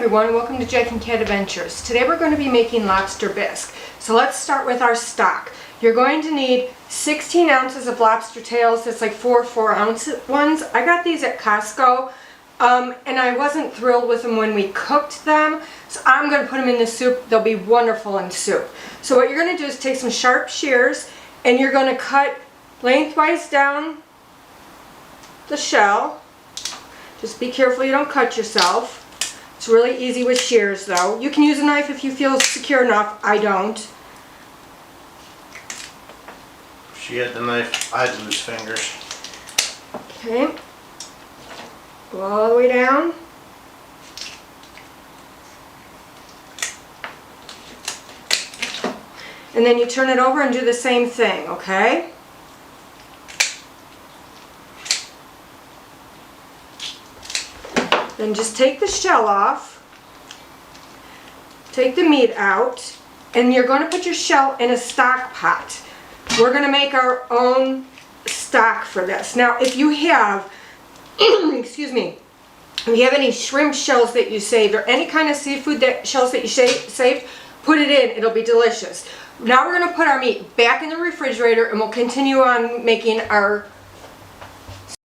everyone, welcome to Jack and Cat Adventures. Today we're going to be making lobster bisque. So let's start with our stock. You're going to need 16 ounces of lobster tails. It's like 4-ounce ones. I got these at Costco and I wasn't thrilled with them when we cooked them. So I'm going to put them in the soup. They'll be wonderful in soup. So what you're going to do is take some sharp shears and you're going to cut lengthwise down the shell. Just be careful you don't cut yourself. It's really easy with shears though. You can use a knife if you feel secure enough. I don't. If she had the knife, I'd lose fingers. Okay. Go all the way down. And then you turn it over and do the same thing, okay? Then just take the shell off, take the meat out, and you're going to put your shell in a stock pot. We're going to make our own stock for this. Now, if you have, excuse me, if you have any shrimp shells that you saved or any kind of seafood shells that you saved, put it in. It'll be delicious. Now we're going to put our meat back in the refrigerator and we'll continue on making our...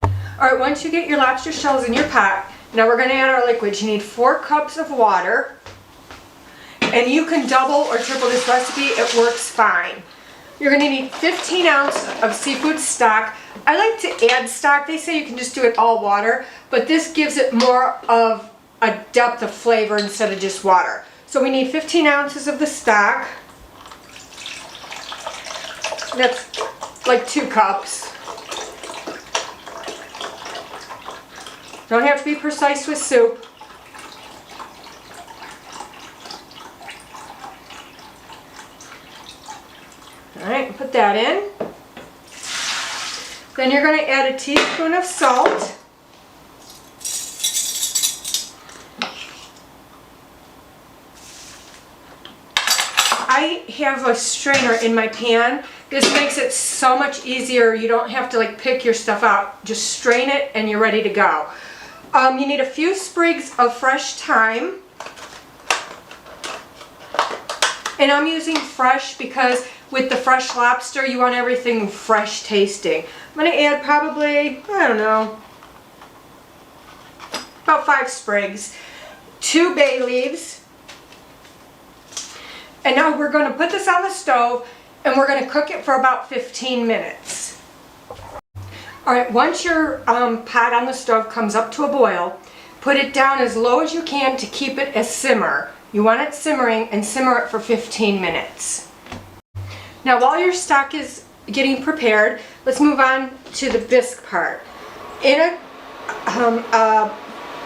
Alright, once you get your lobster shells in your pot, now we're going to add our liquid. You need 4 cups of water, and you can double or triple this recipe, it works fine. You're going to need 15 ounces of seafood stock. I like to add stock. They say you can just do it all water, but this gives it more of a depth of flavor instead of just water. So we need 15 ounces of the stock. That's like 2 cups. Don't have to be precise with soup. Alright, put that in. Then you're going to add a teaspoon of salt. I have a strainer in my pan. This makes it so much easier. You don't have to like pick your stuff out. Just strain it and you're ready to go. You need a few sprigs of fresh thyme. And I'm using fresh because with the fresh lobster you want everything fresh tasting. I'm going to add probably, I don't know, about 5 sprigs. 2 bay leaves. And now we're going to put this on the stove and we're going to cook it for about 15 minutes. Alright, once your pot on the stove comes up to a boil, put it down as low as you can to keep it a simmer. You want it simmering and simmer it for 15 minutes. Now while your stock is getting prepared, let's move on to the bisque part. In a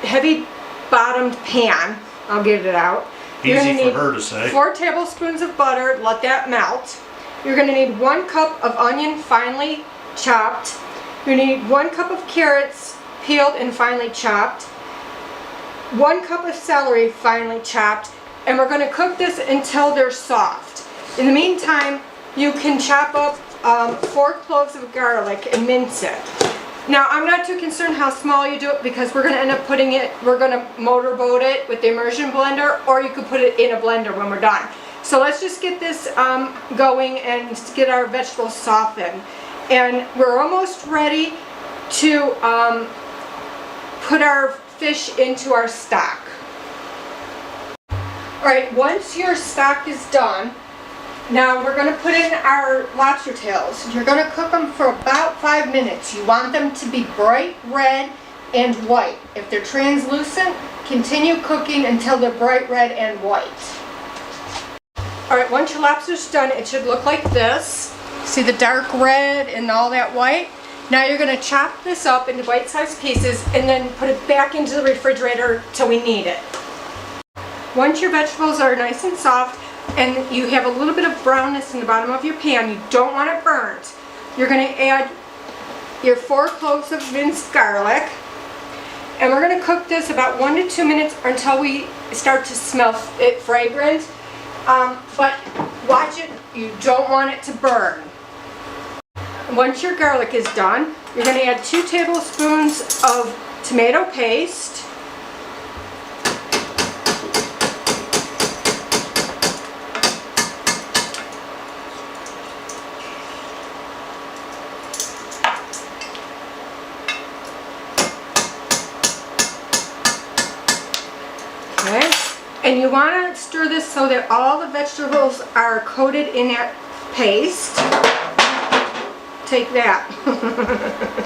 heavy bottomed pan, I'll get it out. Easy for her to say. 4 tablespoons of butter, let that melt. You're going to need 1 cup of onion finely chopped. You're going to need 1 cup of carrots peeled and finely chopped. 1 cup of celery finely chopped. And we're going to cook this until they're soft. In the meantime, you can chop up 4 cloves of garlic and mince it. Now, I'm not too concerned how small you do it because we're going to end up putting it, we're going to motorboat it with the immersion blender, or you could put it in a blender when we're done. So let's just get this going and get our vegetables softened. And we're almost ready to put our fish into our stock. Alright, once your stock is done, now we're going to put in our lobster tails. You're going to cook them for about 5 minutes. You want them to be bright red and white. If they're translucent, continue cooking until they're bright red and white. Alright, once your lobster's done, it should look like this. See the dark red and all that white? Now you're going to chop this up into bite-sized pieces and then put it back into the refrigerator till we need it. Once your vegetables are nice and soft and you have a little bit of brownness in the bottom of your pan, you don't want it burnt, you're going to add your 4 cloves of minced garlic. And we're going to cook this about 1 to 2 minutes until we start to smell it fragrant. But watch it, you don't want it to burn. Once your garlic is done, you're going to add 2 tablespoons of tomato paste. And you want to stir this so that all the vegetables are coated in that paste. Take that.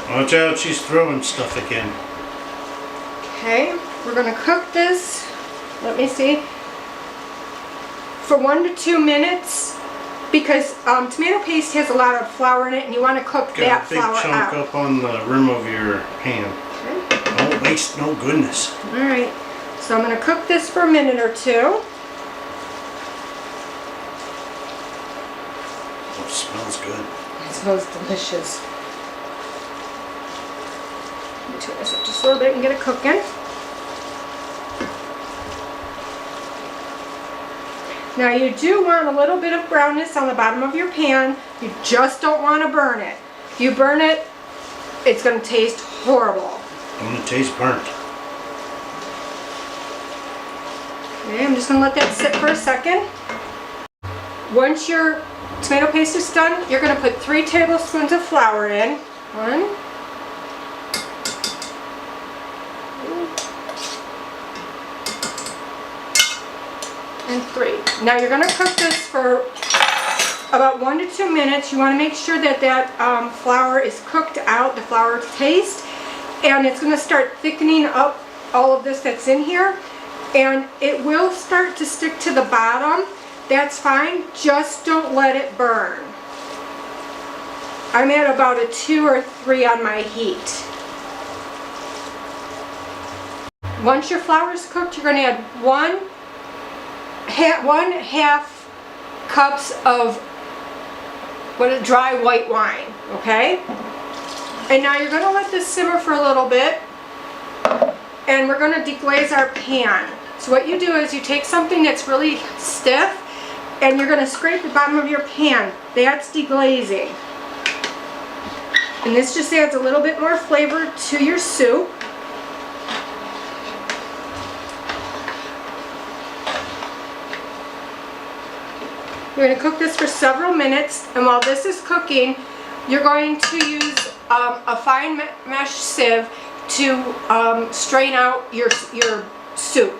Watch out, she's throwing stuff again. Okay, we're going to cook this, let me see, for 1 to 2 minutes, because tomato paste has a lot of flour in it, and you want to cook that flour Got a big chunk out. up on the rim of your pan. Okay. Don't waste no goodness. Alright, so I'm going to cook this for a minute or 2. Oh, it smells good. It smells delicious. Let me turn this up just a little bit and get it cooking. Now you do want a little bit of brownness on the bottom of your pan. You just don't want to burn it. If you burn it, it's going to taste horrible. Don't it taste burnt? Okay, I'm just going to let that sit for a second. Once your tomato paste is done, you're going to put 3 tablespoons of flour in. 1, and 3. Now you're going to cook this for about 1 to 2 minutes. You want to make sure that that flour is cooked out, the flour taste, and it's going to start thickening up all of this that's in here, and it will start to stick to the bottom. That's fine, just don't let it burn. I'm at about a 2 or 3 on my heat. Once your flour is cooked, you're going to add 1/2 cups of dry white wine, okay? And now you're going to let this simmer for a little bit, and we're going to deglaze our pan. So what you do is you take something that's really stiff, and you're going to scrape the bottom of your pan. That's deglazing. And this just adds a little bit more flavor to your soup. You're going to cook this for several minutes, and while this is cooking, you're going to use a fine mesh sieve to strain out your soup.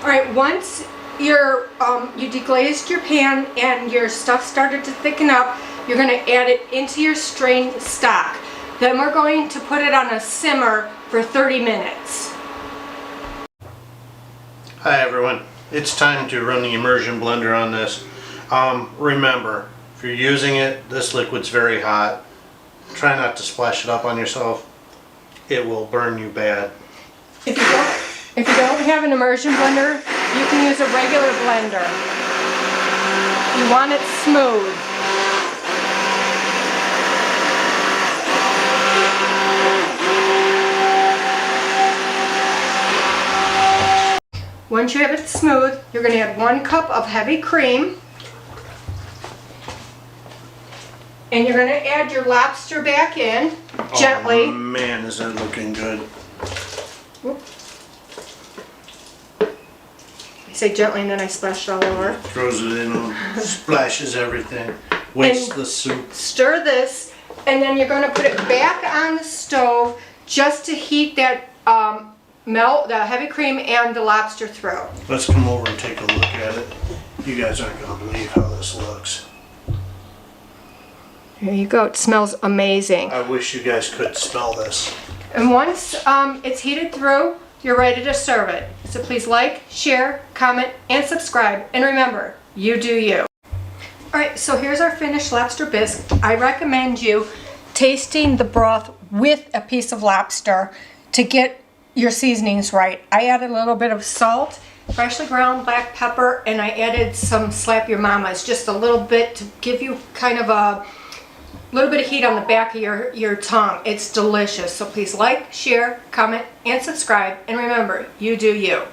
Alright, once you deglazed your pan and your stuff started to thicken up, you're going to add it into your strained stock. Then we're going to put it on a simmer for 30 minutes. Hi everyone. It's time to run the immersion blender on this. Remember, if you're using it, this liquid's very hot. Try not to splash it up on yourself. It will burn you bad. If you don't have an immersion blender, you can use a regular blender. You want it smooth. Once you have it smooth, you're going to add 1 cup of heavy cream. And you're going to add your lobster back in, gently. Oh man, is that looking good. Whoop. I say gently and then I splash it all over. Throws it in, splashes everything. Wastes the soup. Stir this, and then you're going to put it back on the stove just to heat that melt the heavy cream and the lobster through. Let's come over and take a look at it. You guys aren't going to believe how this looks. Here you go. It smells amazing. I wish you guys could smell this. And once it's heated through, you're ready to serve it. So please like, share, comment, and subscribe. And remember, you do you. Alright, so here's our finished lobster bisque. I recommend you tasting the broth with a piece of lobster to get your seasonings right. I added a little bit of salt, freshly ground black pepper, and I added some slap your mamas, just a little bit to give you kind of a little bit of heat on the back of your tongue. It's delicious. So please like, share, comment, and subscribe. And remember, you do you.